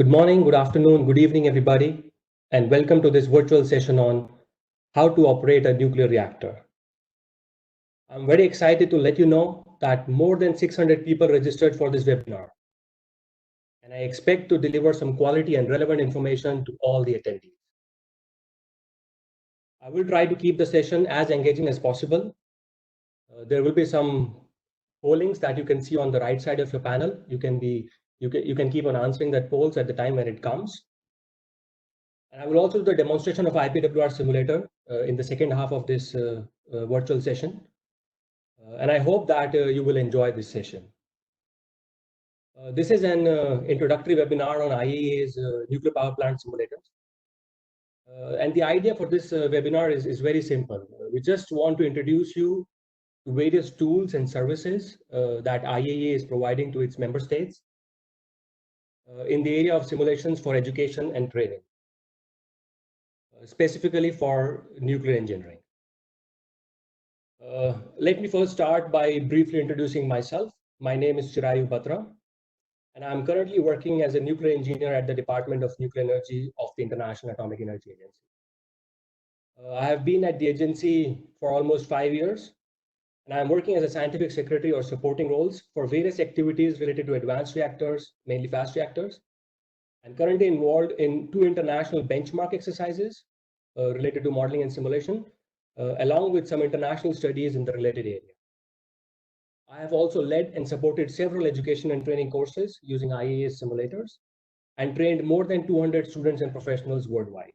Good morning, good afternoon, good evening, everybody, and welcome to this virtual session on how to operate a nuclear reactor. I'm very excited to let you know that more than 600 people registered for this webinar, and I expect to deliver some quality and relevant information to all the attendees. I will try to keep the session as engaging as possible. There will be some pollings that you can see on the right side of your panel. You can keep on answering that polls at the time when it comes. And I will also do the demonstration of IPWR simulator in the second half of this virtual session. And I hope that you will enjoy this session. This is an introductory webinar on IAEA's nuclear power plant simulators. And the idea for this webinar is very simple. We just want to introduce you to various tools and services that IAEA is providing to its member states in the area of simulations for education and training. Specifically for nuclear engineering. Let me first start by briefly introducing myself. My name is Chirayu Batra, and I'm currently working as a nuclear engineer at the Department of Nuclear Energy of the International Atomic Energy Agency. I have been at the agency for almost 5 years, and I'm working as a scientific secretary or supporting roles for various activities related to advanced reactors, mainly fast reactors, and currently involved in 2 international benchmark exercises related to modeling and simulation, along with some international studies in the related area. I have also led and supported several education and training courses using IAEA simulators and trained more than 200 students and professionals worldwide.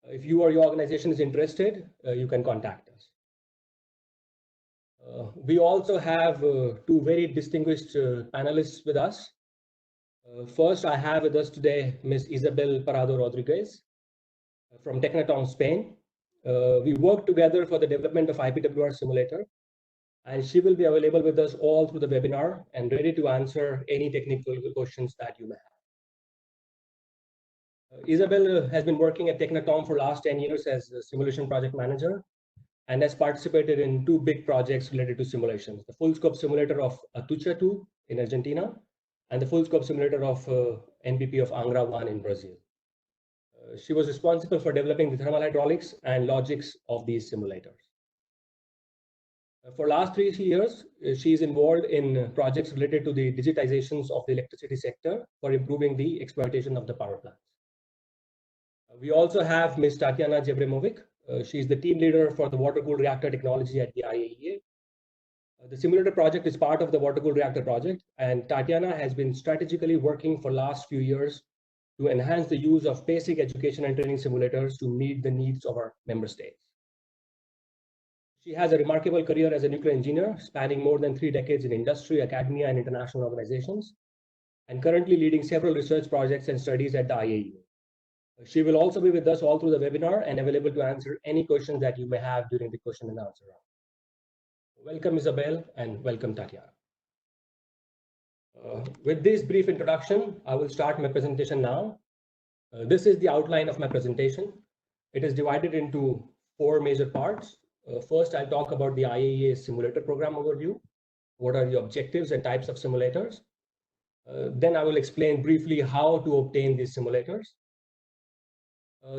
If you or your organization is interested, you can contact us. We also have 2 very distinguished panelists with us. First, I have with us today Ms. Isabel Parado Rodriguez from Tecnatom, Spain. We worked together for the development of IPWR simulator, and she will be available with us all through the webinar and ready to answer any technical questions that you may have. Isabel has been working at Tecnatom for the last 10 years as a simulation project manager and has participated in 2 big projects related to simulations, the full scope simulator of Atucha 2 in Argentina and the full scope simulator of NPP of Angra 1 in Brazil. She was responsible for developing the thermal hydraulics and logics of these simulators. For the last 3 years, she is involved in projects related to the digitizations of the electricity sector for improving the exploitation of the power plants. We also have Ms. Tatiana Jevremovic. She is the team leader for the water-cooled reactor technology at the IAEA. The simulator project is part of the water-cooled reactor project, and Tatiana has been strategically working for the last few years to enhance the use of basic education and training simulators to meet the needs of our member states. She has a remarkable career as a nuclear engineer, spanning more than 3 decades in industry, academia, and international organizations, and currently leading several research projects and studies at the IAEA. She will also be with us all through the webinar and available to answer any questions that you may have during the question and answer round. Welcome, Isabel, and welcome, Tatiana. With this brief introduction, I will start my presentation now. This is the outline of my presentation. It is divided into 4 major parts. First, I'll talk about the IAEA simulator program overview. What are the objectives and types of simulators? Then I will explain briefly how to obtain these simulators.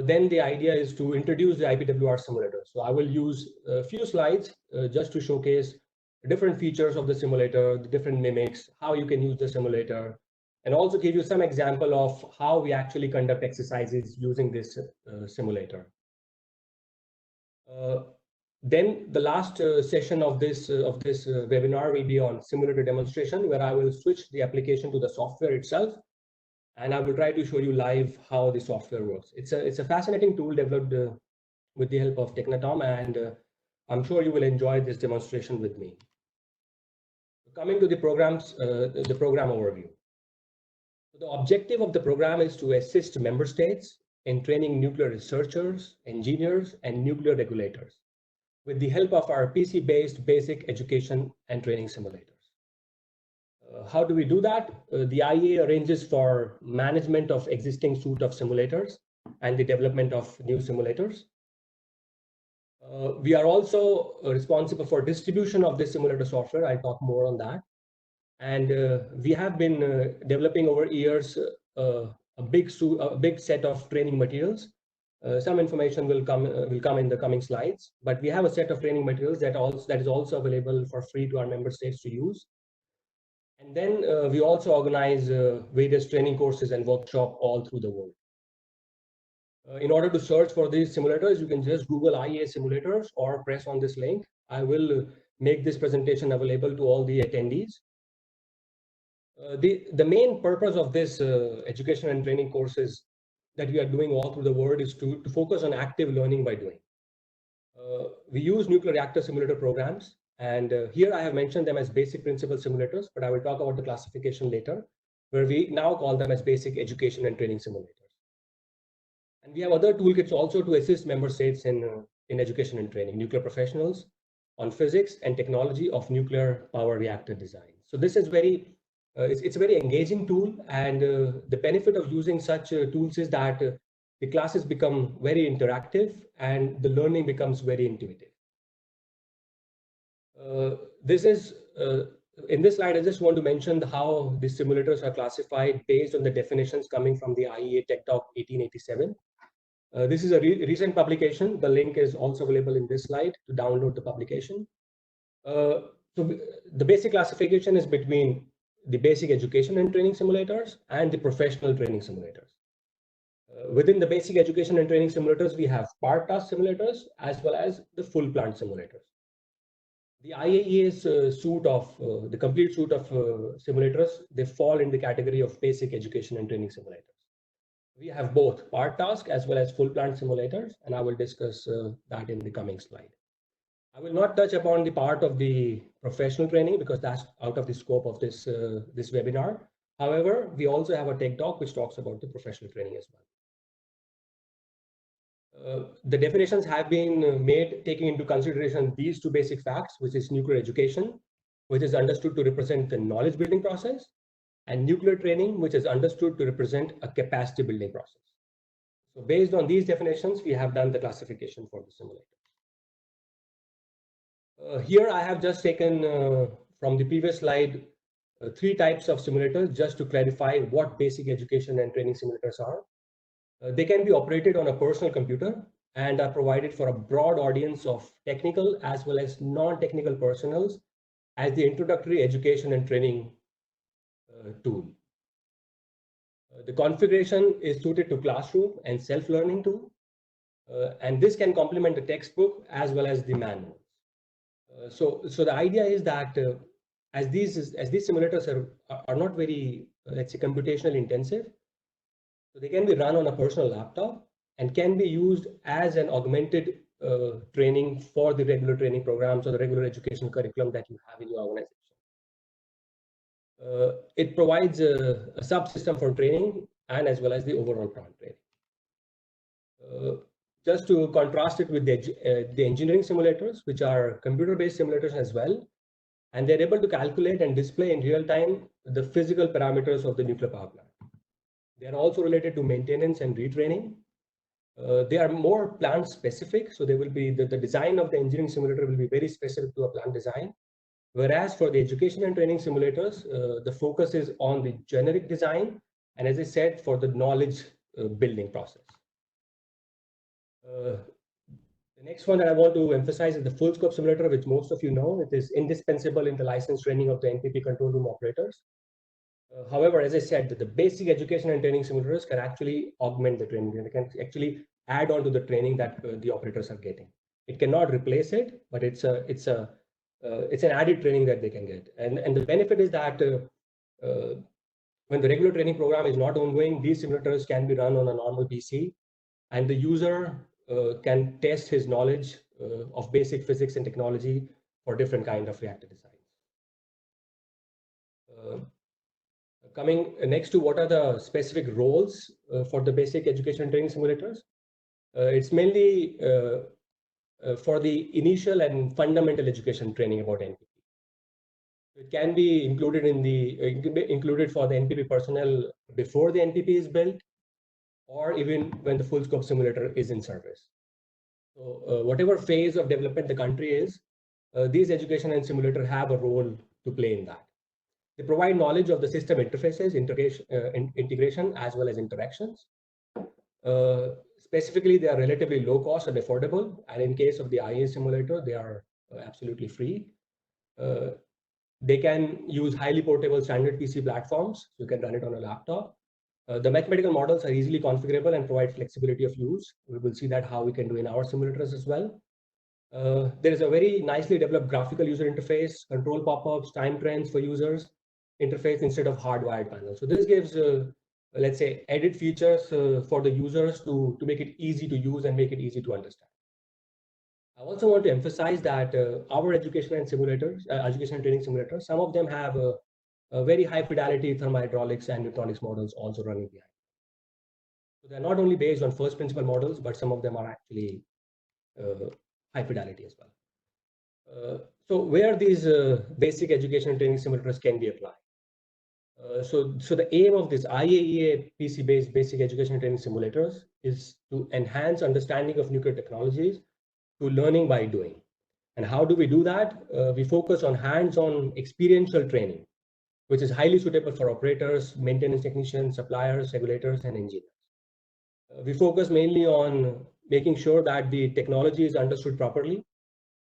Then the idea is to introduce the IPWR simulator. So I will use a few slides just to showcase different features of the simulator, the different mimics, how you can use the simulator, and also give you some example of how we actually conduct exercises using this simulator. Then the last session of this webinar will be on simulator demonstration, where I will switch the application to the software itself, and I will try to show you live how the software works. It's a fascinating tool developed with the help of Tecnatom, and I'm sure you will enjoy this demonstration with me. Coming to the program overview. The objective of the program is to assist member states in training nuclear researchers, engineers, and nuclear regulators with the help of our PC-based basic education and training simulators. How do we do that? The IAEA arranges for management of existing suite of simulators and the development of new simulators. We are also responsible for distribution of this simulator software. I'll talk more on that. And we have been developing over years a big set of training materials. Some information will come in the coming slides, but we have a set of training materials that is also available for free to our member states to use. And then we also organize various training courses and workshops all through the world. In order to search for these simulators, you can just Google IEA simulators or press on this link. I will make this presentation available to all the attendees. The main purpose of this education and training courses that we are doing all through the world is to focus on active learning by doing. We use nuclear reactor simulator programs, and here I have mentioned them as basic principle simulators, but I will talk about the classification later, where we now call them as basic education and training simulators. And we have other toolkits also to assist member states in education and training, nuclear professionals on physics and technology of nuclear power reactor design. So this is it's a very engaging tool, and the benefit of using such tools is that the classes become very interactive and the learning becomes very intuitive. In this slide, I just want to mention how the simulators are classified based on the definitions coming from the IEA Tech Talk 1887. This is a recent publication. The link is also available in this slide to download the publication. So the basic classification is between the basic education and training simulators and the professional training simulators. Within the basic education and training simulators, we have part task simulators as well as the full plant simulators. The IAEA's the complete suite of simulators, they fall in the category of basic education and training simulators. We have both part task as well as full plant simulators, and I will discuss that in the coming slide. I will not touch upon the part of the professional training because that's out of the scope of this webinar. However, we also have a tech talk which talks about the professional training as well. The definitions have been made taking into consideration these two basic facts, which is nuclear education, which is understood to represent the knowledge building process, and nuclear training, which is understood to represent a capacity building process. So based on these definitions, we have done the classification for the simulator. Here I have just taken from the previous slide 3 types of simulators just to clarify what basic education and training simulators are. They can be operated on a personal computer and are provided for a broad audience of technical as well as non-technical personnel as the introductory education and training tool. The configuration is suited to classroom and self-learning tool, and this can complement the textbook as well as the manual. So the idea is that as these simulators are not very, let's say, computationally intensive, so they can be run on a personal laptop and can be used as an augmented training for the regular training programs or the regular education curriculum that you have in your organization. It provides a subsystem for training and as well as the overall plant training. Just to contrast it with the engineering simulators, which are computer-based simulators as well, and they're able to calculate and display in real time the physical parameters of the nuclear power plant. They are also related to maintenance and retraining. They are more plant specific, so they will be the design of the engineering simulator will be very specific to a plant design. Whereas for the education and training simulators, the focus is on the generic design, and as I said, for the knowledge building process. The next one that I want to emphasize is the full scope simulator, which most of you know. It is indispensable in the license training of the NPP control room operators. However, as I said, the basic education and training simulators can actually augment the training. They can actually add on to the training that the operators are getting. It cannot replace it, but it's an added training that they can get. And the benefit is that when the regular training program is not ongoing, these simulators can be run on a normal PC, and the user can test his knowledge of basic physics and technology for different kind of reactor designs. Coming next to what are the specific roles for the basic education and training simulators. It's mainly for the initial and fundamental education training about NPP. It can be included included for the NPP personnel before the NPP is built, or even when the full scope simulator is in service. So whatever phase of development the country is, these education and simulator have a role to play in that. They provide knowledge of the system interfaces, integration, as well as interactions. Specifically, they are relatively low cost and affordable. And in case of the IAA simulator, they are absolutely free. They can use highly portable standard PC platforms. You can run it on a laptop. The mathematical models are easily configurable and provide flexibility of use. We will see that how we can do in our simulators as well. There is a very nicely developed graphical user interface, control pop-ups, time trends for users interface instead of hardwired panels. So this gives, let's say, added features for the users to make it easy to use and make it easy to understand. I also want to emphasize that our education and simulators, education and training simulators, some of them have a very high fidelity thermohydraulics and neutronics models also running behind. So they're not only based on first principle models, but some of them are actually high fidelity as well. So where these basic education and training simulators can be applied. So the aim of this IAEA PC-based basic education and training simulators is to enhance understanding of nuclear technologies to learning by doing. And how do we do that? We focus on hands-on experiential training, which is highly suitable for operators, maintenance technicians, suppliers, regulators, and engineers. We focus mainly on making sure that the technology is understood properly,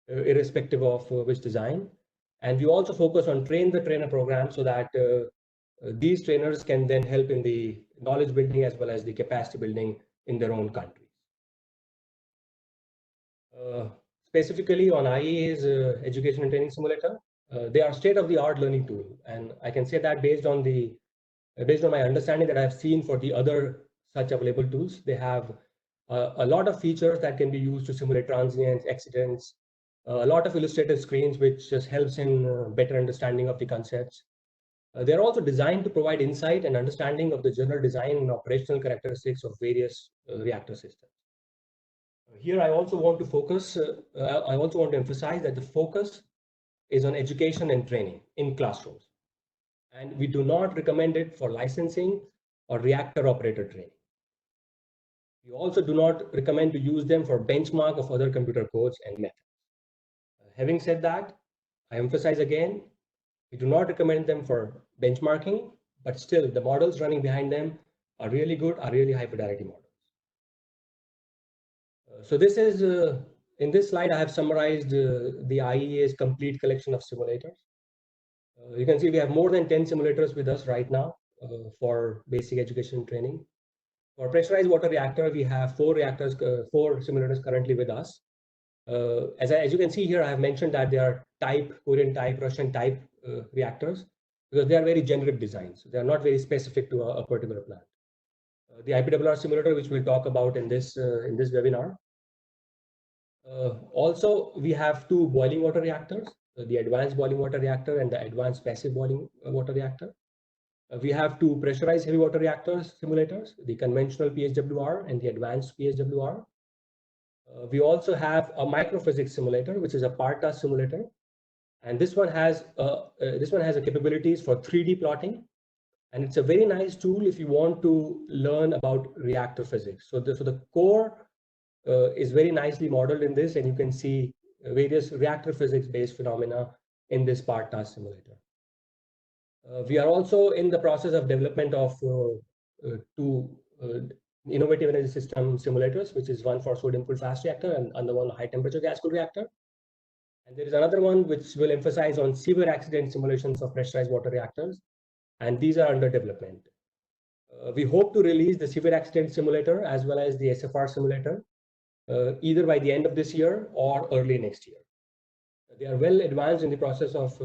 irrespective of which design. And we also focus on train the trainer program so that these trainers can then help in the knowledge building as well as the capacity building in their own countries. Specifically on IAEA's education and training simulator, they are state-of-the-art learning tool, and I can say that based on my understanding that I've seen for the other such available tools, they have a lot of features that can be used to simulate transients, accidents, a lot of illustrative screens, which just helps in better understanding of the concepts. They're also designed to provide insight and understanding of the general design and operational characteristics of various reactor systems. Here, I also want to emphasize that the focus is on education and training in classrooms. And we do not recommend it for licensing or reactor operator training. We also do not recommend to use them for benchmark of other computer codes and methods. Having said that, I emphasize again, we do not recommend them for benchmarking, but still the models running behind them are really good, are really high fidelity models. So this is, in this slide, I have summarized the IAEA's complete collection of simulators. You can see we have more than 10 simulators with us right now for basic education training. For pressurized water reactor, we have 4 simulators currently with us. As you can see here, I have mentioned that they are Korean type, Russian type reactors because they are very generic designs. They are not very specific to a particular plant. The IPRR simulator, which we'll talk about in this webinar. Also, we have 2 boiling water reactors, the advanced boiling water reactor and the advanced passive boiling water reactor. We have 2 pressurized heavy water reactors simulators, the conventional PHWR and the advanced PHWR. We also have a microphysics simulator, which is a PARTA simulator, and this one has a capabilities for 3D plotting, and it's a very nice tool if you want to learn about reactor physics. So the core is very nicely modeled in this, and you can see various reactor physics-based phenomena in this PARTA simulator. We are also in the process of development of 2 innovative energy system simulators, which is one for sodium cooled fast reactor and another one high temperature gas cooled reactor. And there is another one which will emphasize on severe accident simulations of pressurized water reactors, and these are under development. We hope to release the severe accident simulator as well as the SFR simulator either by the end of this year or early next year. They are well advanced in the process of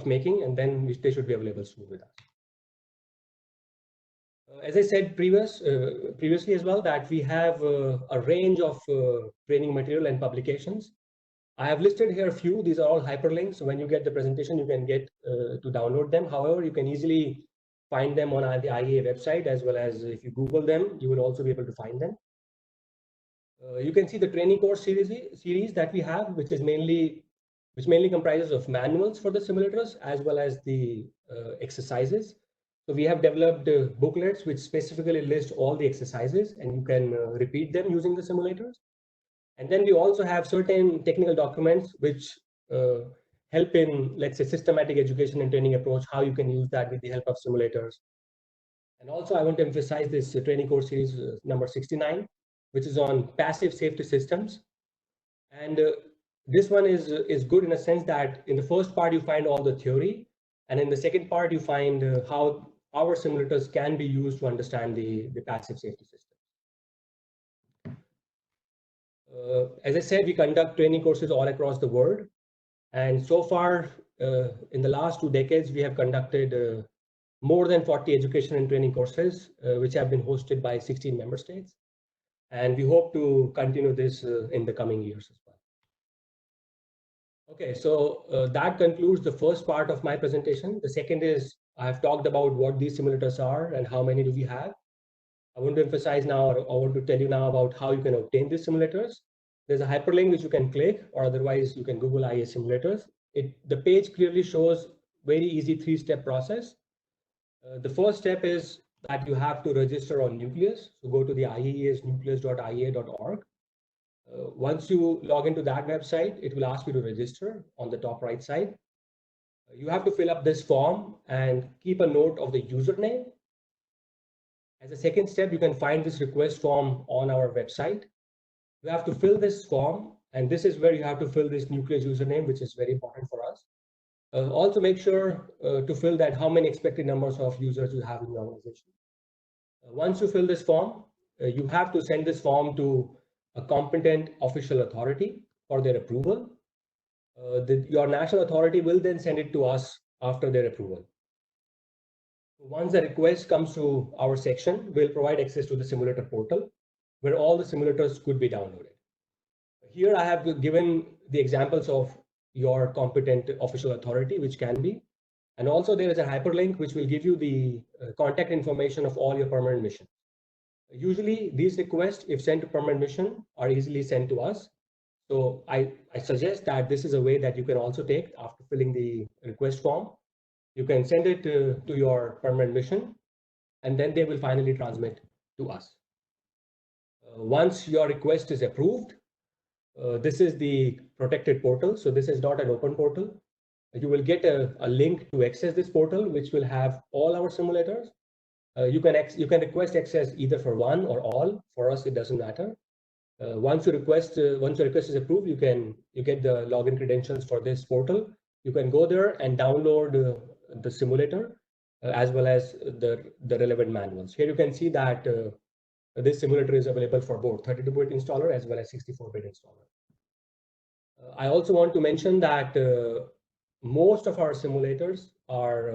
making, and then they should be available soon with us. As I said previously as well, that we have a range of training material and publications. I have listed here a few. These are all hyperlinks. So when you get the presentation, you can get to download them. However, you can easily find them on the IAEA website, as well as if you Google them, you will also be able to find them. You can see the training course series that we have, which mainly comprises of manuals for the simulators as well as the exercises. So we have developed booklets which specifically list all the exercises, and you can repeat them using the simulators. And then we also have certain technical documents which help in, let's say, systematic education and training approach, how you can use that with the help of simulators. And also I want to emphasize this training course series number 69, which is on passive safety systems. And this one is good in a sense that in the first part you find all the theory, and in the second part you find how our simulators can be used to understand the passive safety system. As I said, we conduct training courses all across the world. And so far, in the last 2 decades, we have conducted more than 40 education and training courses, which have been hosted by 16 member states. And we hope to continue this in the coming years as well. Okay, so that concludes the first part of my presentation. The second is I have talked about what these simulators are and how many do we have. I want to emphasize now, or I want to tell you now about how you can obtain these simulators. There's a hyperlink which you can click, or otherwise you can Google IAS simulators. The page clearly shows very easy 3-step process. The first step is that you have to register on Nucleus. So go to the iasnucleus.iea.org. Once you log into that website, it will ask you to register on the top right side. You have to fill up this form and keep a note of the username. As a second step, you can find this request form on our website. You have to fill this form, and this is where you have to fill this Nucleus username, which is very important for us. Also make sure to fill that how many expected numbers of users you have in your organization. Once you fill this form, you have to send this form to a competent official authority for their approval. Your national authority will then send it to us after their approval. Once the request comes to our section, we'll provide access to the simulator portal where all the simulators could be downloaded. Here I have given the examples of your competent official authority, which can be, and also there is a hyperlink which will give you the contact information of all your permanent missions. Usually these requests, if sent to permanent mission, are easily sent to us. So I suggest that this is a way that you can also take after filling the request form. You can send it to your permanent mission, and then they will finally transmit to us. Once your request is approved, this is the protected portal. So this is not an open portal. You will get a link to access this portal, which will have all our simulators. You can request access either for one or all. For us, it doesn't matter. Once your request is approved, you get the login credentials for this portal. You can go there and download the simulator as well as the relevant manuals. Here you can see that this simulator is available for both 32-bit installer as well as 64-bit installer. I also want to mention that most of our simulators are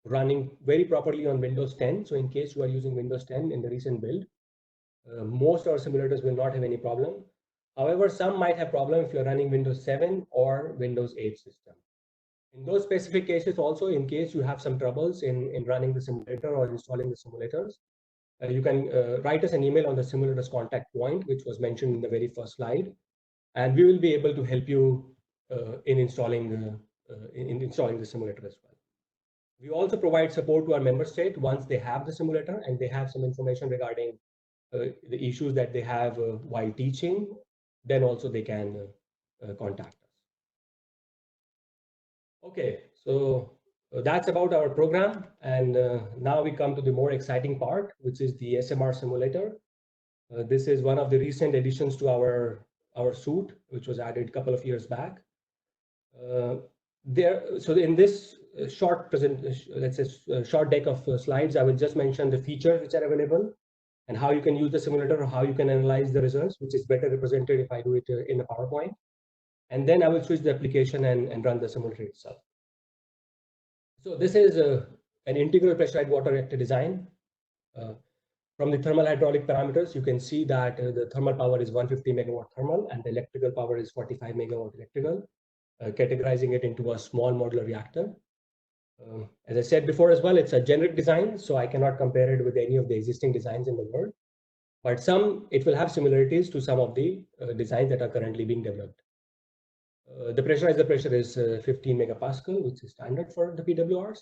running very properly on Windows 10. So in case you are using Windows 10 in the recent build, most of our simulators will not have any problem. However, some might have problem if you're running Windows 7 or Windows 8 system. In those specific cases also, in case you have some troubles in running the simulator or installing the simulators, you can write us an email on the simulators contact point, which was mentioned in the very first slide, and we will be able to help you in installing the simulator as well. We also provide support to our member state once they have the simulator and they have some information regarding the issues that they have while teaching, then also they can contact us. Okay, so that's about our program. And now we come to the more exciting part, which is the SMR simulator. This is one of the recent additions to our suite, which was added a couple of years back. So in this short deck of slides, I will just mention the features which are available and how you can use the simulator or how you can analyze the results, which is better represented if I do it in a PowerPoint. And then I will switch the application and run the simulator itself. So this is an integral pressurized water reactor design. From the thermal hydraulic parameters, you can see that the thermal power is 150 megawatt thermal and the electrical power is 45 megawatt electrical, categorizing it into a small modular reactor. As I said before as well, it's a generic design, so I cannot compare it with any of the existing designs in the world. But it will have similarities to some of the designs that are currently being developed. The pressurized pressure is 15 megapascal, which is standard for the PWRs.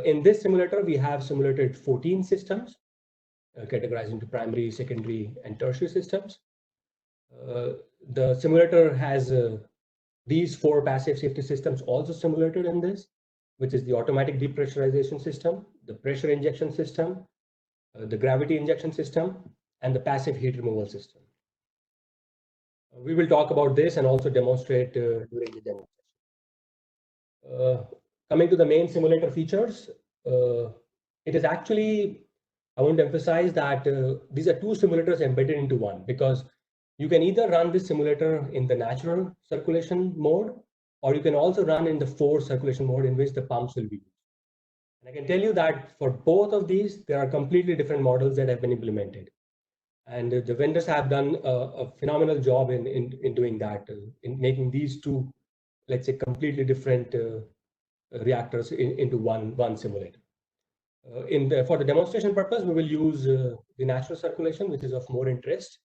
In this simulator, we have simulated 14 systems, categorized into primary, secondary, and tertiary systems. The simulator has these 4 passive safety systems also simulated in this, which is the automatic depressurization system, the pressure injection system, the gravity injection system, and the passive heat removal system. We will talk about this and also demonstrate during the demonstration. Coming to the main simulator features, it is actually, I want to emphasize that these are 2 simulators embedded into one, because you can either run this simulator in the natural circulation mode, or you can also run in the forced circulation mode in which the pumps will be used. And I can tell you that for both of these, there are completely different models that have been implemented. And the vendors have done a phenomenal job in doing that, in making these 2, let's say, completely different reactors into one simulator. For the demonstration purpose, we will use the natural circulation, which is of more interest.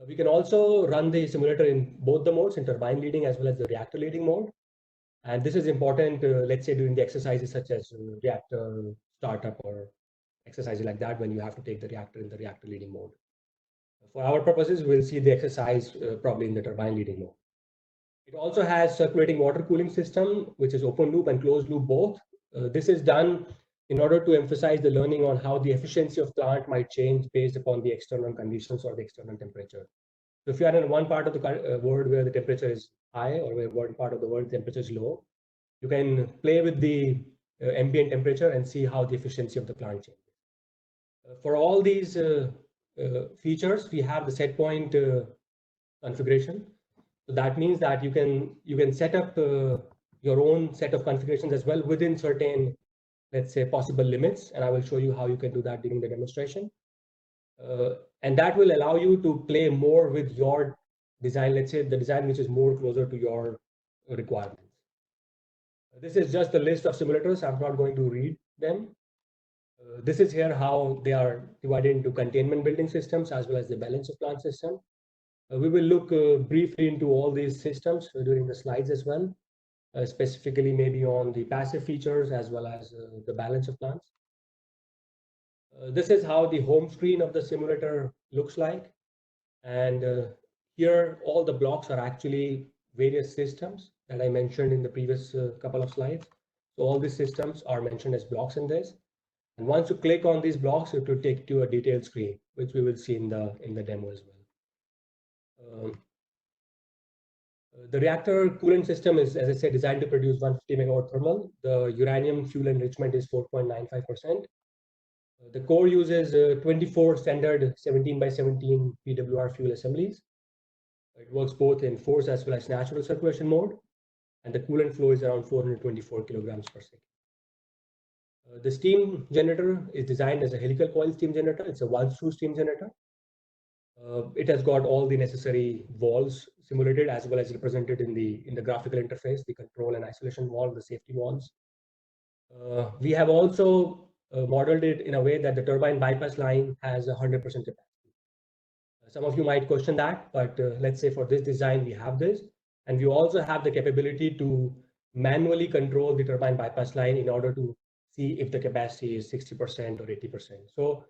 We can also run the simulator in both the modes, in turbine leading as well as the reactor leading mode. And this is important, let's say, during the exercises such as reactor startup or exercises like that, when you have to take the reactor in the reactor leading mode. For our purposes, we'll see the exercise probably in the turbine leading mode. It also has circulating water cooling system, which is open loop and closed loop both. This is done in order to emphasize the learning on how the efficiency of plant might change based upon the external conditions or the external temperature. So if you are in one part of the world where the temperature is high, or where one part of the world the temperature is low, you can play with the ambient temperature and see how the efficiency of the plant changes. For all these features, we have the set point configuration. So that means that you can set up your own set of configurations as well within certain, let's say, possible limits. And I will show you how you can do that during the demonstration. And that will allow you to play more with your design, let's say the design which is more closer to your requirements. This is just a list of simulators. I'm not going to read them. This is here how they are divided into containment building systems as well as the balance of plant system. We will look briefly into all these systems during the slides as well, specifically maybe on the passive features as well as the balance of plants. This is how the home screen of the simulator looks like. And here, all the blocks are actually various systems that I mentioned in the previous couple of slides. So all these systems are mentioned as blocks in this. And once you click on these blocks, it will take you to a detailed screen, which we will see in the demo as well. The reactor coolant system is, as I said, designed to produce 150 megawatt thermal. The uranium fuel enrichment is 4.95%. The core uses 24 standard 17 by 17 PWR fuel assemblies. It works both in forced as well as natural circulation mode, and the coolant flow is around 424 kilograms per second. The steam generator is designed as a helical coil steam generator. It's a one-screw steam generator. It has got all the necessary valves simulated as well as represented in the graphical interface, the control and isolation valve, the safety valves. We have also modeled it in a way that the turbine bypass line has 100% capacity. Some of you might question that, but let's say for this design, we have this. And we also have the capability to manually control the turbine bypass line in order to see if the capacity is 60% or 80%. So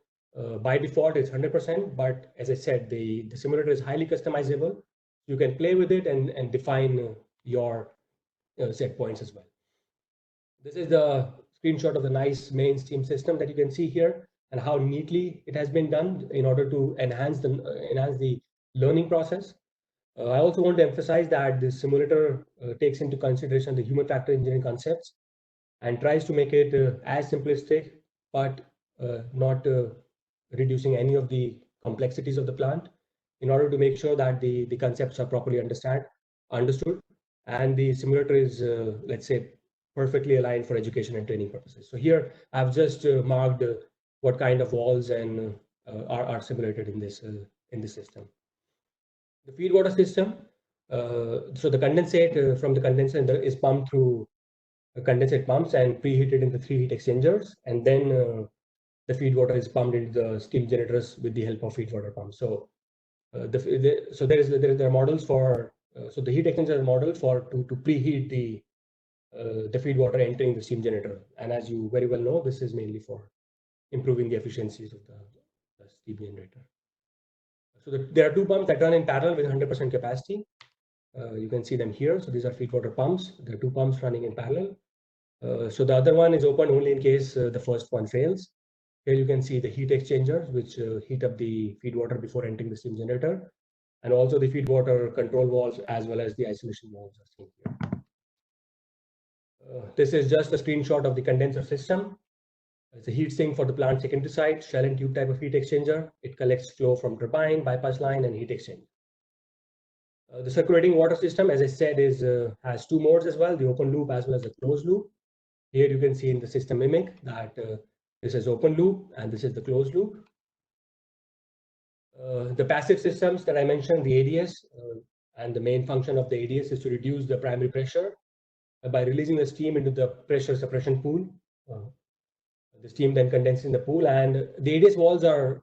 by default, it's 100%. But as I said, the simulator is highly customizable. You can play with it and define your set points as well. This is the screenshot of the nice main steam system that you can see here, and how neatly it has been done in order to enhance the learning process. I also want to emphasize that this simulator takes into consideration the human factor engineering concepts and tries to make it as simplistic, but not reducing any of the complexities of the plant, in order to make sure that the concepts are properly understood, and the simulator is, let's say, perfectly aligned for education and training purposes. So here I've just marked what kind of walls and are simulated in this system. The feed water system. So the condensate from the condenser is pumped through condensate pumps and preheated in the 3 heat exchangers, and then the feed water is pumped into the steam generators with the help of feed water pumps. So there are models for so the heat exchanger model for to preheat the feed water entering the steam generator. And as you very well know, this is mainly for improving the efficiencies of the steam generator. So there are 2 pumps that run in parallel with 100% capacity. You can see them here. So these are feed water pumps. There are two pumps running in parallel. So the other one is open only in case the first one fails. Here you can see the heat exchangers, which heat up the feed water before entering the steam generator, and also the feed water control valves as well as the isolation valves are seen here. This is just a screenshot of the condenser system. It's a heat sink for the plant secondary side, shell and tube type of heat exchanger. It collects flow from turbine, bypass line, and heat exchanger. The circulating water system, as I said, has two modes as well, the open loop as well as the closed loop. Here you can see in the system mimic that this is open loop and this is the closed loop. The passive systems that I mentioned, the ADS, and the main function of the ADS is to reduce the primary pressure by releasing the steam into the pressure suppression pool. The steam then condenses in the pool, and the ADS valves are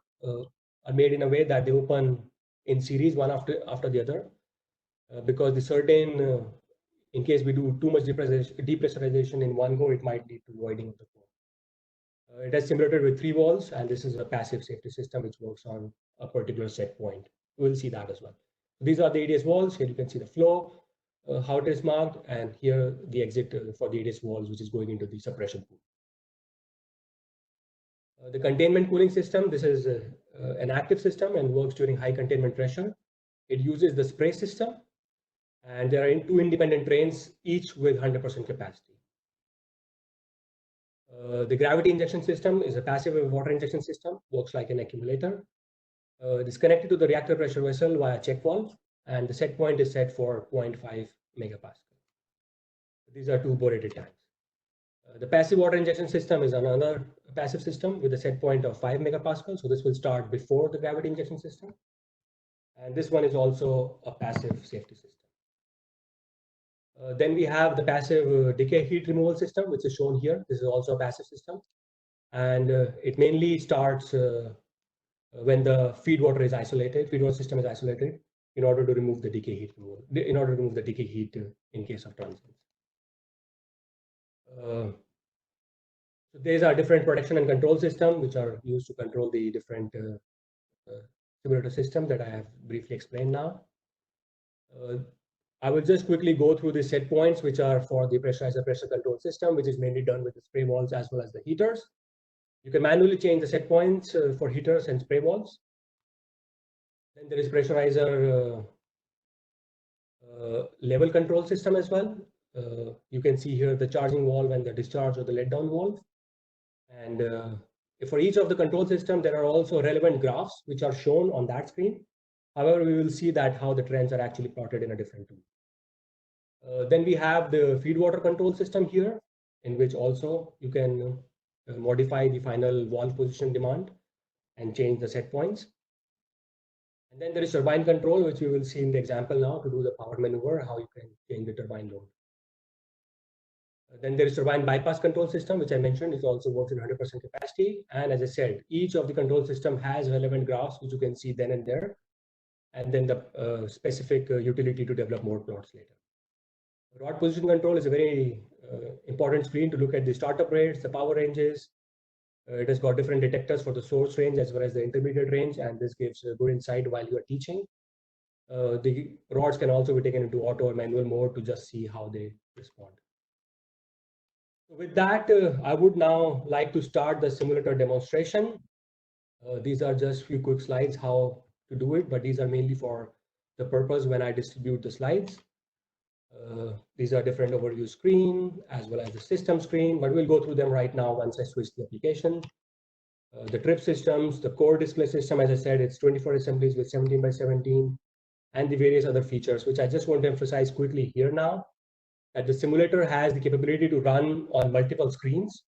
made in a way that they open in series one after the other, because the certain in case we do too much depressurization in one go, it might lead to voiding of the core. It has simulated with 3 valves, and this is a passive safety system which works on a particular set point. We'll see that as well. These are the ADS valves. Here you can see the flow, how it is marked, and here the exit for the ADS valves, which is going into the suppression pool. The containment cooling system, this is an active system and works during high containment pressure. It uses the spray system, and there are 2 independent trains, each with 100% capacity. The gravity injection system is a passive water injection system, works like an accumulator. It is connected to the reactor pressure vessel via check valve, and the set point is set for 0.5 megapascal. These are 2 borated tanks. The passive water injection system is another passive system with a set point of 5 megapascal. So this will start before the gravity injection system. And this one is also a passive safety system. Then we have the passive decay heat removal system, which is shown here. This is also a passive system. And it mainly starts when the feed water is isolated, feed water system is isolated, in order to remove the decay heat removal, in order to remove the decay heat in case of transients. So these are different protection and control systems which are used to control the different simulator system that I have briefly explained now. I will just quickly go through the set points which are for the pressurizer pressure control system, which is mainly done with the spray valves as well as the heaters. You can manually change the set points for heaters and spray valves. Then there is pressurizer level control system as well. You can see here the charging valve and the discharge or the let down valve. And for each of the control system, there are also relevant graphs which are shown on that screen. However, we will see that how the trends are actually plotted in a different tool. Then we have the feed water control system here, in which also you can modify the final valve position demand and change the set points. And then there is turbine control, which we will see in the example now to do the power maneuver, how you can change the turbine load. Then there is turbine bypass control system, which I mentioned, it also works in 100% capacity. And as I said, each of the control system has relevant graphs, which you can see then and there, and then the specific utility to develop more plots later. Rod position control is a very important screen to look at the startup rates, the power ranges. It has got different detectors for the source range as well as the intermediate range, and this gives a good insight while you are teaching. The rods can also be taken into auto or manual mode to just see how they respond. With that, I would now like to start the simulator demonstration. These are just a few quick slides how to do it, but these are mainly for the purpose when I distribute the slides. These are different overview screen as well as the system screen, but we'll go through them right now once I switch the application. The trip systems, the core display system, as I said, it's 24 assemblies with 17 by 17, and the various other features, which I just want to emphasize quickly here now. That the simulator has the capability to run on multiple screens.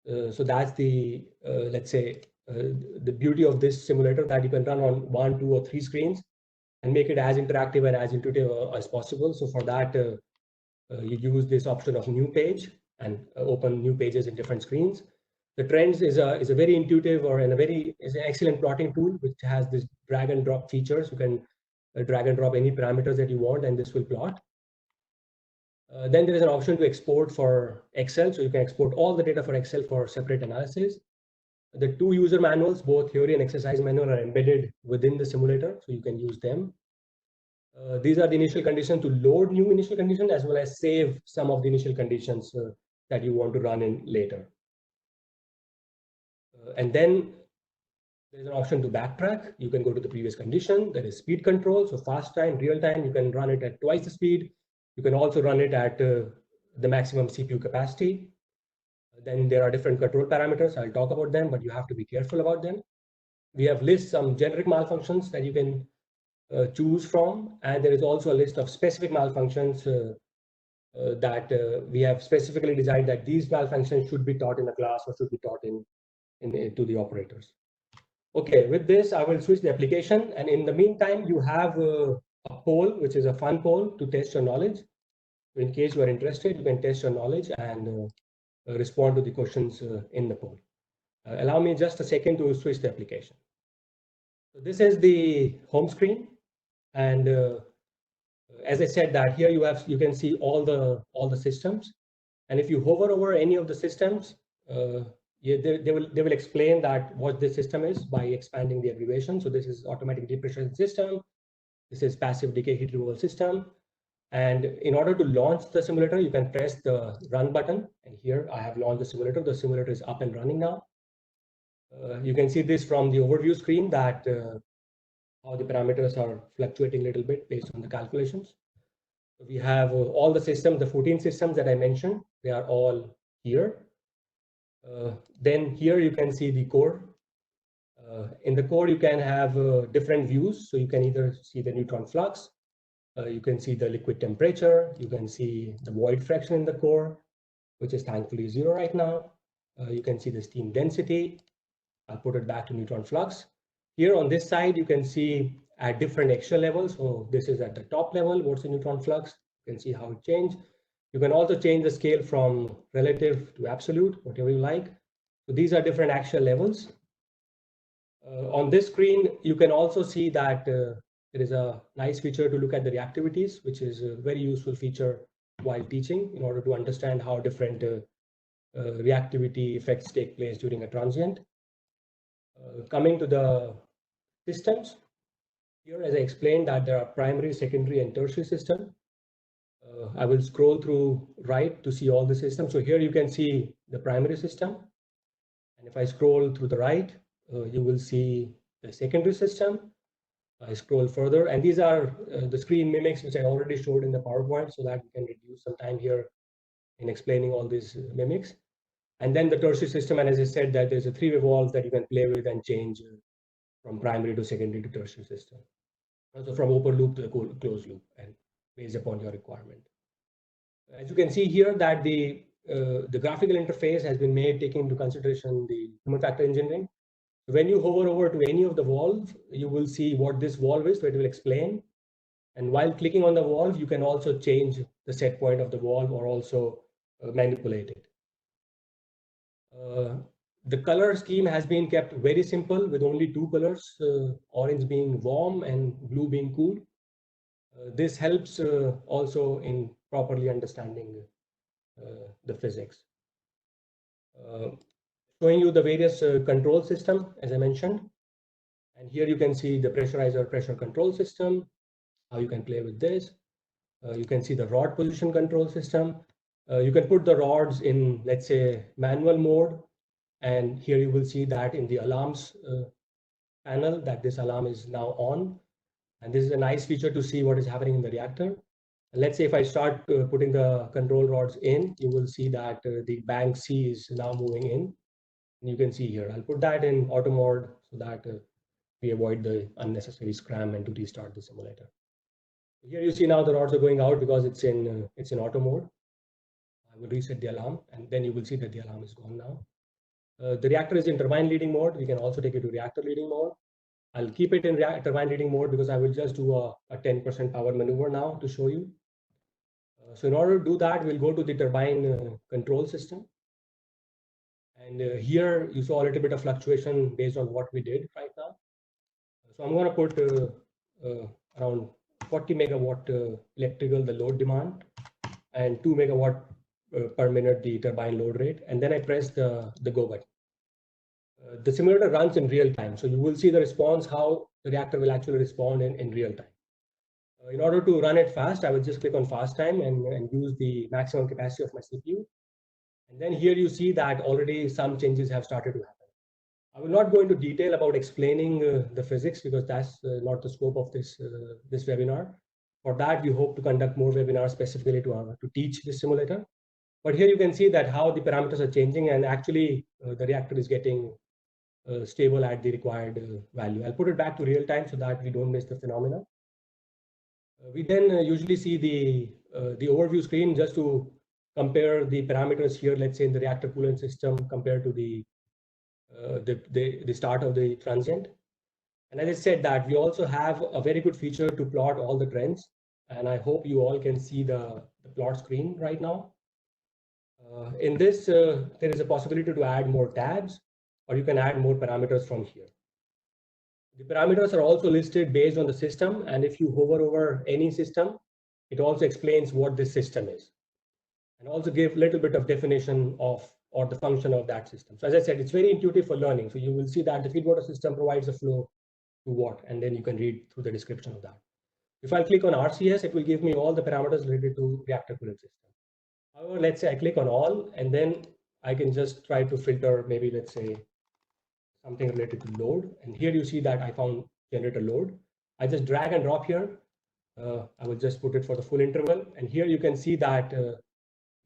So that's the, let's say, the beauty of this simulator, that you can run on 1, 2, or 3 screens and make it as interactive and as intuitive as possible. So for that, you use this option of new page and open new pages in different screens. The Trends is a very intuitive is an excellent plotting tool, which has this drag and drop features. You can drag and drop any parameters that you want, and this will plot. Then there is an option to export for Excel. So you can export all the data for Excel for separate analysis. The 2 user manuals, both theory and exercise manual, are embedded within the simulator, so you can use them. These are the initial conditions to load new initial conditions as well as save some of the initial conditions that you want to run in later. And then there's an option to backtrack. You can go to the previous condition. There is speed control. So fast time, real time, you can run it at twice the speed. You can also run it at the maximum CPU capacity. Then there are different control parameters. I'll talk about them, but you have to be careful about them. We have list some generic malfunctions that you can choose from. And there is also a list of specific malfunctions that we have specifically designed that these malfunctions should be taught in a class or should be taught to the operators. Okay, with this, I will switch the application. And in the meantime, you have a poll, which is a fun poll to test your knowledge. In case you are interested, you can test your knowledge and respond to the questions in the poll. Allow me just a second to switch the application. So this is the home screen. And as I said that here you can see all the systems. And if you hover over any of the systems, they will explain that what this system is by expanding the abbreviation. So this is automatic depressurization system. This is passive decay heat removal system. And in order to launch the simulator, you can press the run button. And here I have launched the simulator. The simulator is up and running now. You can see this from the overview screen that how the parameters are fluctuating a little bit based on the calculations. We have all the systems, the 14 systems that I mentioned, they are all here. Then here you can see the core. In the core, you can have different views. So you can either see the neutron flux, you can see the liquid temperature, you can see the void fraction in the core, which is thankfully 0 right now. You can see the steam density. I'll put it back to neutron flux. Here on this side, you can see at different extra levels. So this is at the top level, what's the neutron flux? You can see how it changed. You can also change the scale from relative to absolute, whatever you like. So these are different axial levels. On this screen, you can also see that there is a nice feature to look at the reactivities, which is a very useful feature while teaching in order to understand how different reactivity effects take place during a transient. Coming to the systems, here as I explained that there are primary, secondary, and tertiary system. I will scroll through right to see all the systems. So here you can see the primary system. And if I scroll through the right, you will see the secondary system. I scroll further, and these are the screen mimics, which I already showed in the PowerPoint, so that we can reduce some time here in explaining all these mimics. And then the tertiary system, and as I said, that there's a three-way valve that you can play with and change from primary to secondary to tertiary system. Also from open loop to the closed loop, and based upon your requirement. As you can see here, that the graphical interface has been made taking into consideration the human factor engineering. When you hover over to any of the valve, you will see what this valve is, so it will explain. And while clicking on the valve, you can also change the set point of the valve or also manipulate it. The color scheme has been kept very simple with only two colors, orange being warm and blue being cool. This helps also in properly understanding the physics. Showing you the various control system, as I mentioned. And here you can see the pressurizer pressure control system, how you can play with this. You can see the rod position control system. You can put the rods in, let's say, manual mode. And here you will see that in the alarms panel that this alarm is now on. And this is a nice feature to see what is happening in the reactor. And let's say if I start putting the control rods in, you will see that the bank C is now moving in. And you can see here, I'll put that in auto mode so that we avoid the unnecessary scram and to restart the simulator. Here you see now the rods are going out because it's in auto mode. I will reset the alarm, and then you will see that the alarm is gone now. The reactor is in turbine leading mode. We can also take it to reactor leading mode. I'll keep it in turbine leading mode because I will just do a 10% power maneuver now to show you. So in order to do that, we'll go to the turbine control system. And here you saw a little bit of fluctuation based on what we did right now. So I'm going to put around 40 megawatt electrical, the load demand, and 2 megawatt per minute, the turbine load rate. And then I press the go button. The simulator runs in real time. So you will see the response, how the reactor will actually respond in real time. In order to run it fast, I will just click on fast time and use the maximum capacity of my CPU. And then here you see that already some changes have started to happen. I will not go into detail about explaining the physics because that's not the scope of this webinar. For that, we hope to conduct more webinars specifically to teach this simulator. But here you can see that how the parameters are changing, and actually the reactor is getting stable at the required value. I'll put it back to real time so that we don't miss the phenomena. We then usually see the overview screen just to compare the parameters here, let's say in the reactor coolant system compared to the start of the transient. And as I said that we also have a very good feature to plot all the trends. And I hope you all can see the plot screen right now. In this, there is a possibility to add more tabs, or you can add more parameters from here. The parameters are also listed based on the system, and if you hover over any system, it also explains what this system is, and also give a little bit of definition of or the function of that system. So as I said, it's very intuitive for learning. So you will see that the feed water system provides a flow to what, and then you can read through the description of that. If I click on RCS, it will give me all the parameters related to reactor coolant system. However, let's say I click on all, and then I can just try to filter maybe, let's say, something related to load. And here you see that I found generator load. I just drag and drop here. I will just put it for the full interval. And here you can see that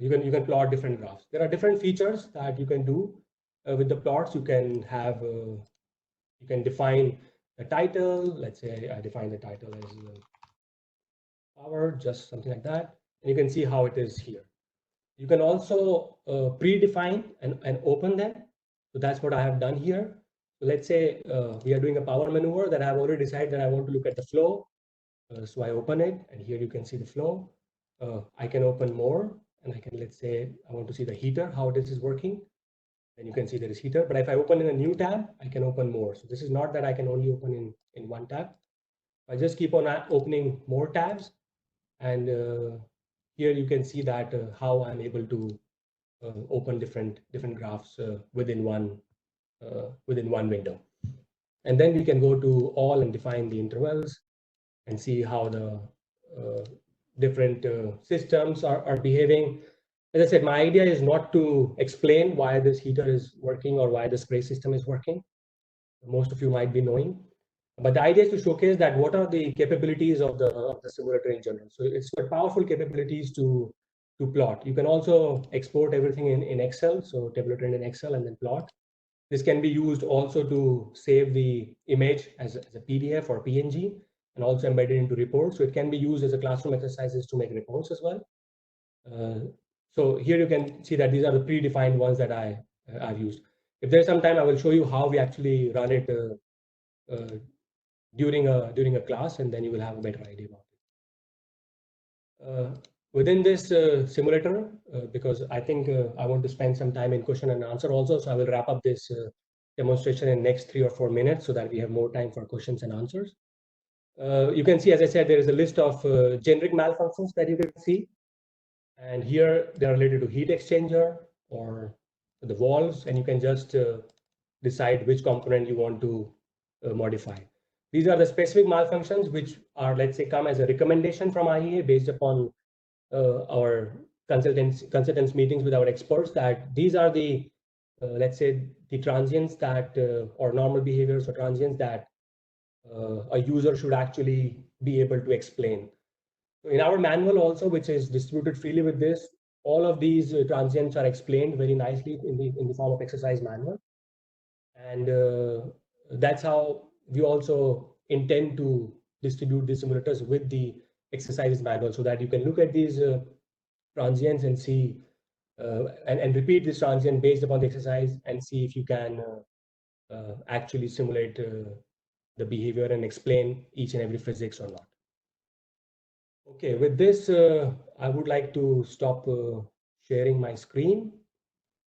you can plot different graphs. There are different features that you can do with the plots. You can have, you can define the title. Let's say I define the title as power, just something like that. And you can see how it is here. You can also predefine and open them. So that's what I have done here. So let's say we are doing a power maneuver that I have already decided that I want to look at the flow. So I open it, and here you can see the flow. I can open more, and I can, let's say, I want to see the heater, how this is working. And you can see there is heater. But if I open in a new tab, I can open more. So this is not that I can only open in one tab. I just keep on opening more tabs, and here you can see that how I'm able to open different graphs within one window. And then we can go to all and define the intervals and see how the different systems are behaving. As I said, my idea is not to explain why this heater is working or why the spray system is working. Most of you might be knowing. But the idea is to showcase that what are the capabilities of the simulator in general. So it's got powerful capabilities to plot. You can also export everything in Excel, so tabulator in Excel and then plot. This can be used also to save the image as a PDF or PNG and also embedded into reports. So it can be used as a classroom exercises to make reports as well. So here you can see that these are the predefined ones that I've used. If there's some time, I will show you how we actually run it during a class, and then you will have a better idea about it. Within this simulator, because I think I want to spend some time in question and answer also, so I will wrap up this demonstration in next 3 or 4 minutes so that we have more time for questions and answers. You can see, as I said, there is a list of generic malfunctions that you can see. And here they are related to heat exchanger or the valves, and you can just decide which component you want to modify. These are the specific malfunctions which are, let's say, come as a recommendation from IEA based upon our consultants meetings with our experts, that these are the, let's say, the transients that, or normal behaviors or transients that a user should actually be able to explain. So in our manual also, which is distributed freely with this, all of these transients are explained very nicely in the form of exercise manual. And that's how we also intend to distribute the simulators with the exercises manual, so that you can look at these transients and see and repeat this transient based upon the exercise and see if you can actually simulate the behavior and explain each and every physics or not. Okay, with this, I would like to stop sharing my screen.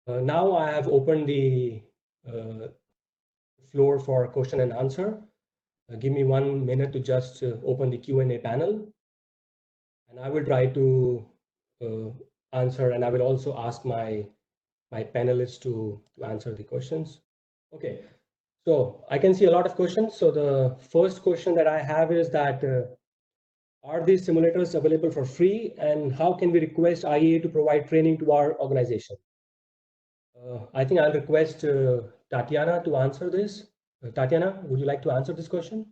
Now I have opened the floor for question and answer. Give me 1 minute to just open the Q&A panel, and I will try to answer, and I will also ask my panelists to answer the questions. Okay, so I can see a lot of questions. So the first question that I have is that Are these simulators available for free, and how can we request IEA to provide training to our organization? I think I'll request Tatiana to answer this. Tatiana, would you like to answer this question?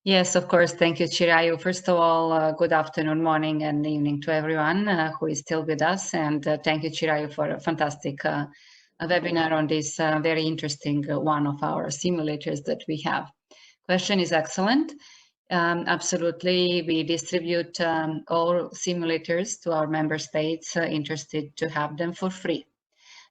Yes, of course. Thank you, Chirayu. First of all, good afternoon, morning, and evening to everyone who is still with us. And thank you, Chirayu, for a fantastic webinar on this very interesting one of our simulators that we have. Question is excellent. Absolutely, we distribute all simulators to our member states interested to have them for free.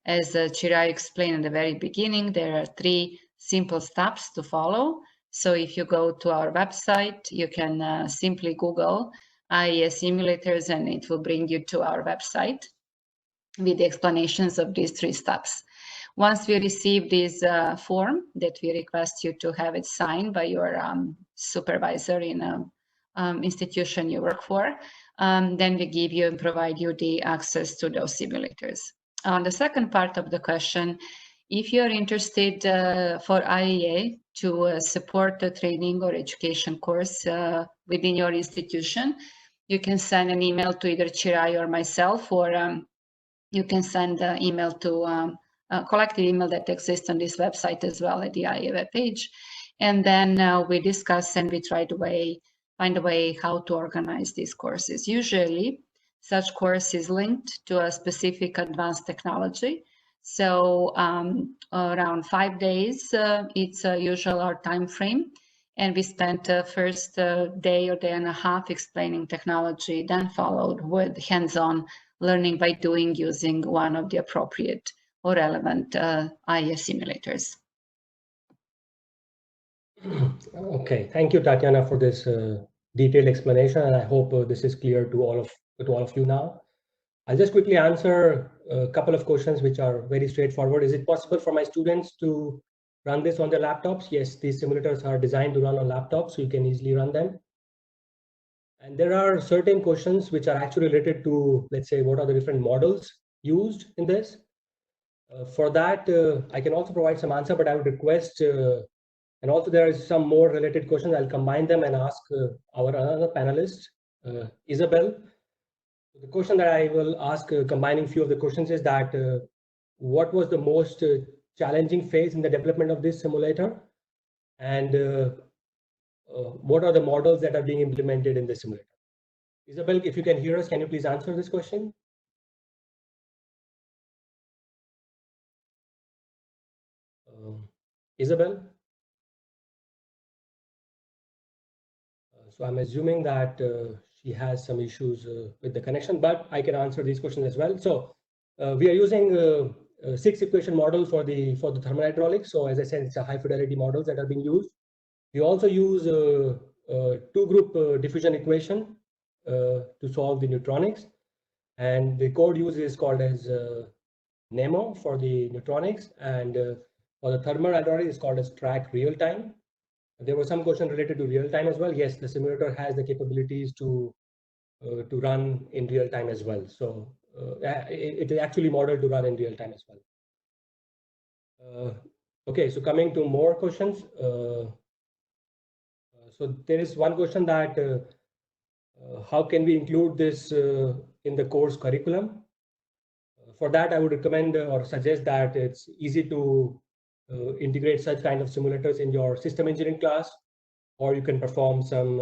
As Chirayu explained in the very beginning, there are 3 simple steps to follow. So if you go to our website, you can simply Google IEA simulators and it will bring you to our website with the explanations of these 3 steps. Once we receive this form that we request you to have it signed by your supervisor in an institution you work for, then we give you and provide you the access to those simulators. On the second part of the question, if you're interested for IEA to support a training or education course within your institution, you can send an email to either Chirayu or myself, or you can send an email to a collective email that exists on this website as well at the IEA webpage. And then we discuss and we try to find a way how to organize these courses. Usually, such course is linked to a specific advanced technology. So around 5 days, it's usually our time frame. And we spent the first day or day and a half explaining technology, then followed with hands-on learning by doing using one of the appropriate or relevant IEA simulators. Okay, thank you, Tatiana, for this detailed explanation, and I hope this is clear to all of you now. I'll just quickly answer a couple of questions which are very straightforward. Is it possible for my students to run this on their laptops? Yes, these simulators are designed to run on laptops, so you can easily run them. And there are certain questions which are actually related to, let's say, what are the different models used in this? For that, I can also provide some answer, but I would request, and also there is some more related questions. I'll combine them and ask our other panelist, Isabel. The question that I will ask, combining few of the questions, is that what was the most challenging phase in the development of this simulator, and what are the models that are being implemented in the simulator? Isabel, if you can hear us, can you please answer this question? Isabel? So I'm assuming that she has some issues with the connection, but I can answer these questions as well. So we are using 6 equation model for the thermohydraulics. So as I said, it's a high fidelity models that are being used. We also use 2-group diffusion equation to solve the neutronics, and the code used is called as NEMO for the neutronics, and for the thermal hydraulics is called as track real time. There was some question related to real time as well. Yes, the simulator has the capabilities to run in real time as well. So it is actually modeled to run in real time as well. Okay, so coming to more questions. So there is one question that how can we include this in the course curriculum? For that, I would recommend or suggest that it's easy to integrate such kind of simulators in your system engineering class, or you can perform some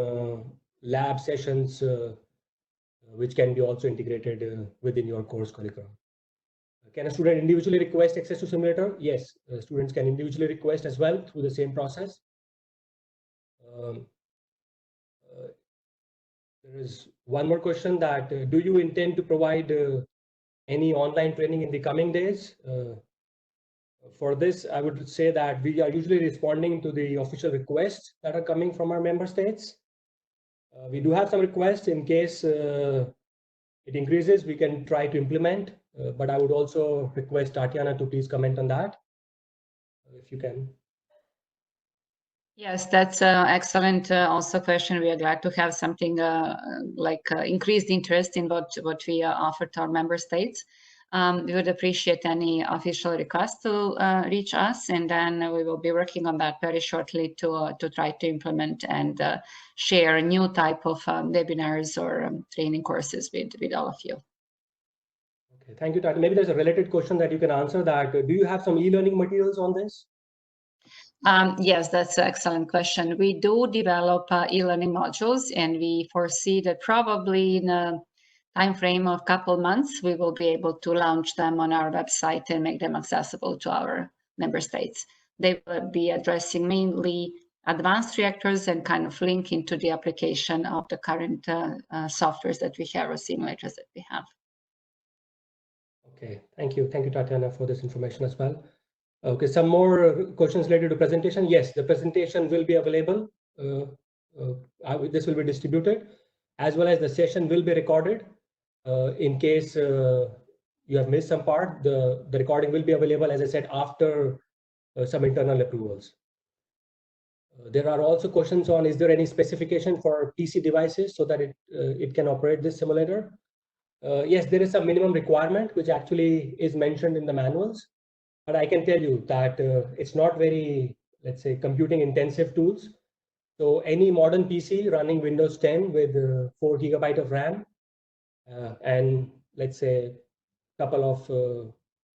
lab sessions which can be also integrated within your course curriculum. Can a student individually request access to simulator? Yes, students can individually request as well through the same process. There is one more question that do you intend to provide any online training in the coming days? For this, I would say that we are usually responding to the official requests that are coming from our member states. We do have some requests in case it increases, we can try to implement, but I would also request Tatiana to please comment on that, if you can. Yes, that's excellent also question. We are glad to have something like increased interest in what we offer to our member states. we would appreciate any official request to reach us, and then we will be working on that very shortly to try to implement and share a new type of webinars or training courses with all of you. Okay, thank you, Tati. Maybe there's a related question that you can answer that. Do you have some e-learning materials on this? Yes, that's an excellent question. We do develop e-learning modules, and we foresee that probably in a time frame of a couple months, we will be able to launch them on our website and make them accessible to our member states. They will be addressing mainly advanced reactors and kind of link into the application of the current softwares that we have or simulators that we have. Okay, thank you. Thank you, Tatiana, for this information as well. Okay, some more questions related to presentation. Yes, the presentation will be available. This will be distributed, as well as the session will be recorded. In case you have missed some part, the recording will be available, as I said, after some internal approvals. There are also questions on, is there any specification for PC devices so that it can operate this simulator? Yes, there is a minimum requirement, which actually is mentioned in the manuals. But I can tell you that it's not very, let's say, computing intensive tools. So any modern PC running Windows 10 with 4 GB of RAM and let's say a couple of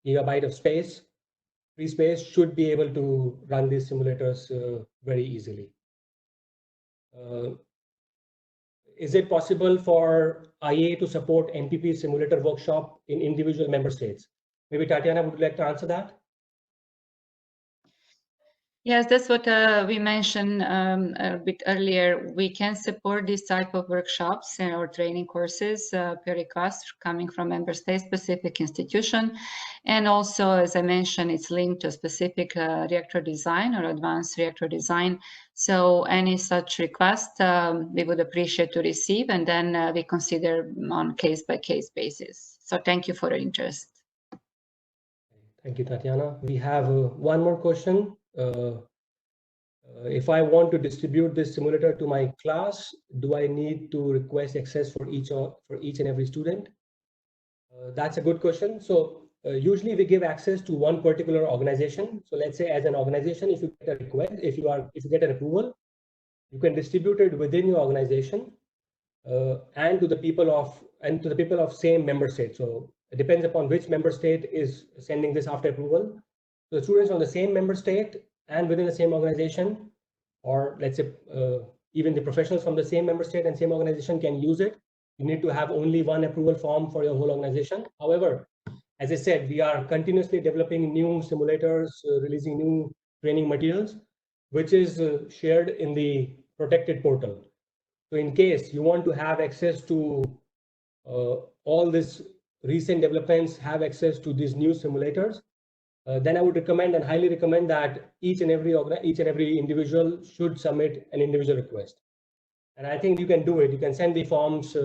gigabyte of free space should be able to run these simulators very easily. Is it possible for IAA to support NPP simulator workshop in individual member states? Maybe Tatiana, would you like to answer that? Yes, that's what we mentioned a bit earlier. We can support this type of workshops or training courses per request coming from member state specific institution. And also, as I mentioned, it's linked to a specific reactor design or advanced reactor design. So any such request, we would appreciate to receive, and then we consider on case-by-case basis. So thank you for your interest. Thank you, Tatiana. We have one more question. If I want to distribute this simulator to my class, do I need to request access for each and every student? That's a good question. So usually we give access to one particular organization. So let's say as an organization, if you get a request, if you get an approval, you can distribute it within your organization and to the people of same member state. So it depends upon which member state is sending this after approval. So students on the same member state and within the same organization, or let's say even the professionals from the same member state and same organization can use it. You need to have only one approval form for your whole organization. However, as I said, we are continuously developing new simulators, releasing new training materials, which is shared in the protected portal. So in case you want to have access to all these recent developments, have access to these new simulators, then I would recommend and highly recommend that each and every individual should submit an individual request. And I think you can do it. You can send the forms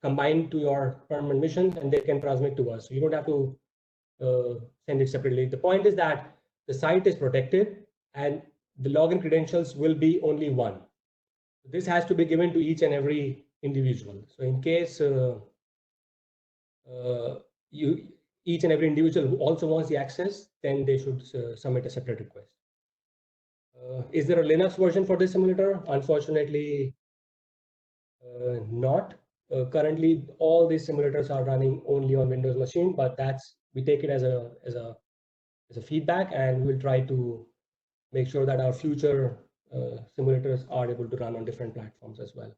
combined to your permanent missions, and they can transmit to us. So you don't have to send it separately. The point is that the site is protected, and the login credentials will be only one. This has to be given to each and every individual. So in case each and every individual who also wants the access, then they should submit a separate request. Is there a Linux version for this simulator? Unfortunately, not. Currently, all these simulators are running only on Windows machine, but we take it as a feedback, and we'll try to make sure that our future simulators are able to run on different platforms as well.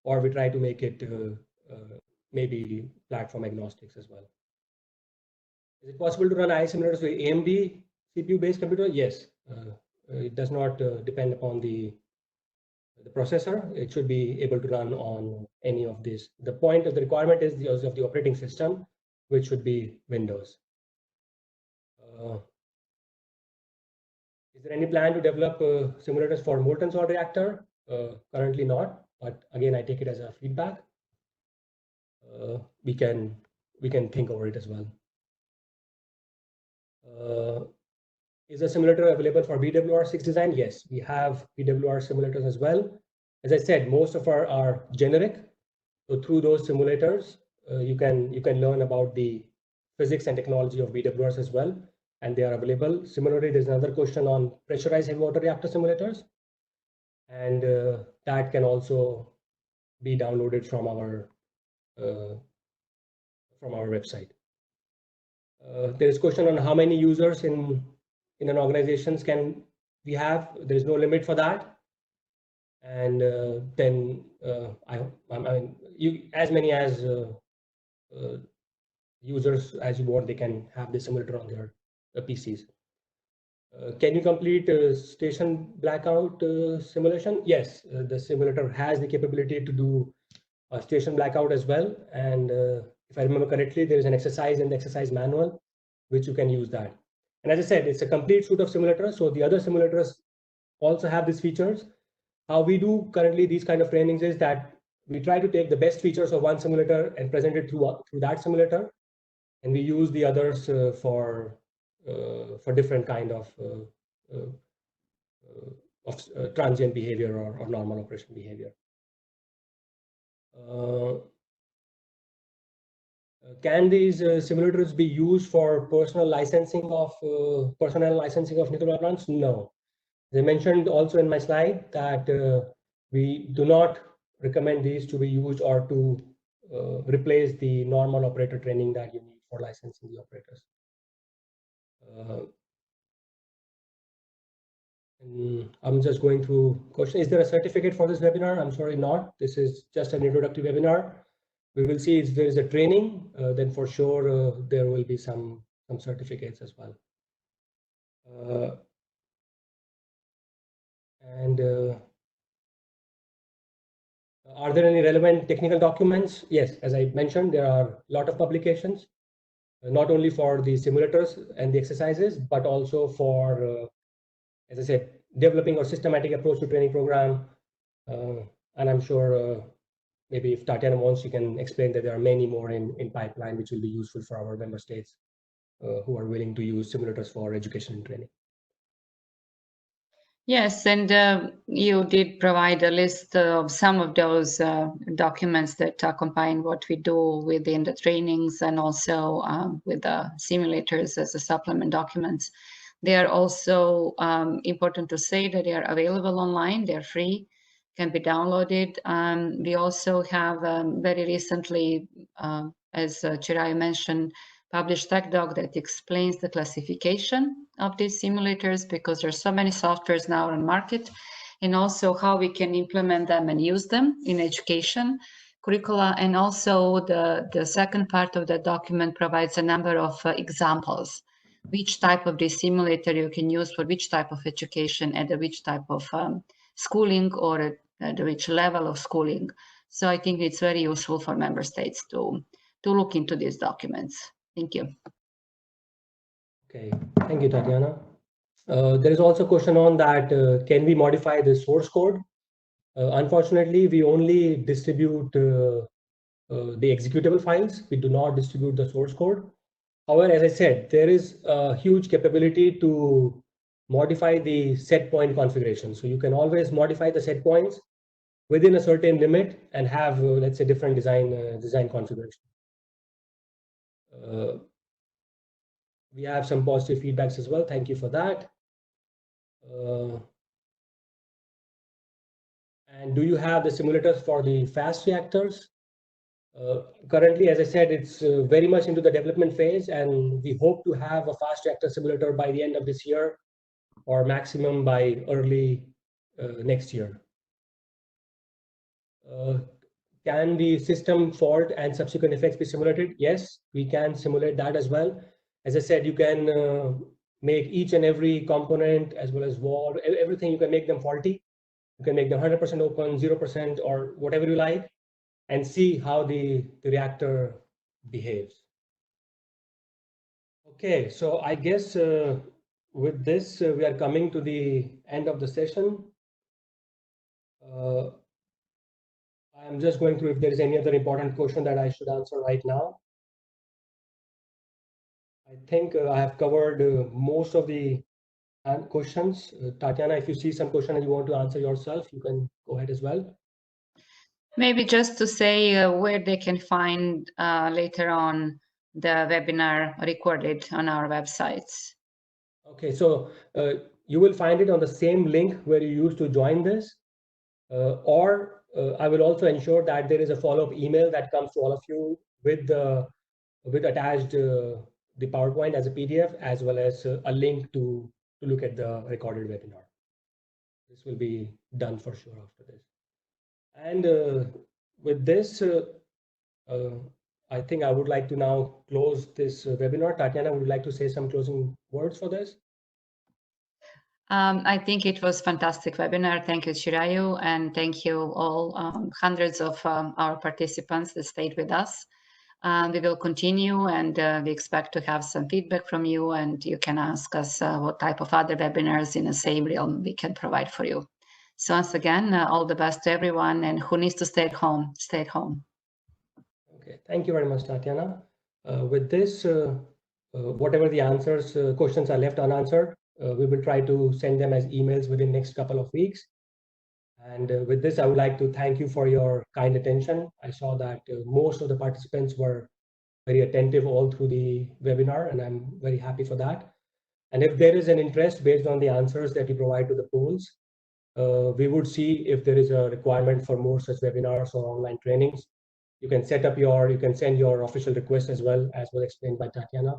Or we try to make it maybe platform agnostics as well. Is it possible to run AI simulators with AMD CPU-based computer? Yes. It does not depend upon the processor. It should be able to run on any of these. The point of the requirement is the of the operating system, which should be Windows. Is there any plan to develop simulators for molten salt reactor? Currently not, but again, I take it as a feedback. We can think over it as well. Is a simulator available for BWR6 design? Yes, we have BWR simulators as well. As I said, most of our are generic. So through those simulators, you can learn about the physics and technology of BWRs as well, and they are available. Similarly, there's another question on pressurized heavy water reactor simulators, and that can also be downloaded from our website. There is a question on how many users in an organization can we have. There is no limit for that, and then I mean, as many as users as you want, they can have the simulator on their PCs. Can you complete station blackout simulation? Yes, the simulator has the capability to do station blackout as well. And if I remember correctly, there is an exercise in the exercise manual, which you can use that. And as I said, it's a complete suite of simulators. So the other simulators also have these features. How we do currently these kind of trainings is that we try to take the best features of one simulator and present it through that simulator. And we use the others for different kind of transient behavior or normal operation behavior. Can these simulators be used for personnel licensing of nuclear power plants? No. As I mentioned also in my slide that we do not recommend these to be used or to replace the normal operator training that you need for licensing the operators. I'm just going through question. Is there a certificate for this webinar? I'm sorry, not. This is just an introductory webinar. We will see if there is a training, then for sure there will be some certificates as well. Are there any relevant technical documents? Yes, as I mentioned, there are a lot of publications, not only for the simulators and the exercises, but also for, as I said, developing a systematic approach to training program. And I'm sure maybe if Tatiana wants, she can explain that there are many more in pipeline, which will be useful for our member states who are willing to use simulators for education and training. Yes, and you did provide a list of some of those documents that accompany what we do within the trainings and also with the simulators as a supplement documents. They are also important to say that they are available online, they're free, can be downloaded. We also have very recently, as Chirayu mentioned, published TechDoc that explains the classification of these simulators because there's so many softwares now on the market, and also how we can implement them and use them in education curricula. And also the second part of the document provides a number of examples, which type of this simulator you can use for which type of education and which type of schooling or at which level of schooling. So I think it's very useful for member states to look into these documents. Thank you. Okay, thank you, Tatiana. There is also a question on that, can we modify the source code? Unfortunately, we only distribute the executable files. We do not distribute the source code. However, as I said, there is a huge capability to modify the set point configuration. So you can always modify the set points within a certain limit and have, let's say, different design configuration. We have some positive feedbacks as well. Thank you for that. And do you have the simulators for the fast reactors? Currently, as I said, it's very much into the development phase, and we hope to have a fast reactor simulator by the end of this year or maximum by early next year. Can the system fault and subsequent effects be simulated? Yes, we can simulate that as well. As I said, you can make each and every component as well as wall, everything, you can make them faulty. You can make them 100% open, 0%, or whatever you like, and see how the reactor behaves. Okay, so I guess with this, we are coming to the end of the session. I'm just going through if there is any other important question that I should answer right now. I think I have covered most of the questions. Tatiana, if you see some question and you want to answer yourself, you can go ahead as well. Maybe just to say where they can find later on the webinar recorded on our websites. Okay, so you will find it on the same link where you used to join this, or I will also ensure that there is a follow-up email that comes to all of you with attached the PowerPoint as a PDF, as well as a link to look at the recorded webinar. This will be done for sure after this. And with this, I think I would like to now close this webinar. Tatiana, would you like to say some closing words for this? I think it was fantastic webinar. Thank you, Chirayu, and thank you all hundreds of our participants that stayed with us. We will continue, and we expect to have some feedback from you, and you can ask us what type of other webinars in the same realm we can provide for you. So once again, all the best to everyone, and who needs to stay at home, stay at home. Okay, thank you very much, Tatiana. With this, whatever the answers, questions are left unanswered, we will try to send them as emails within the next couple of weeks. And with this, I would like to thank you for your kind attention. I saw that most of the participants were very attentive all through the webinar, and I'm very happy for that. And if there is an interest based on the answers that you provide to the polls, we would see if there is a requirement for more such webinars or online trainings. You can send your official request as well explained by Tatiana,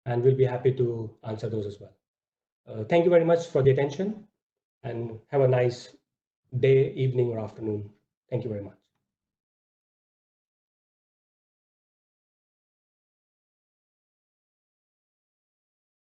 and we'll be happy to answer those as well. Thank you very much for the attention, and have a nice day, evening, or afternoon. Thank you very much.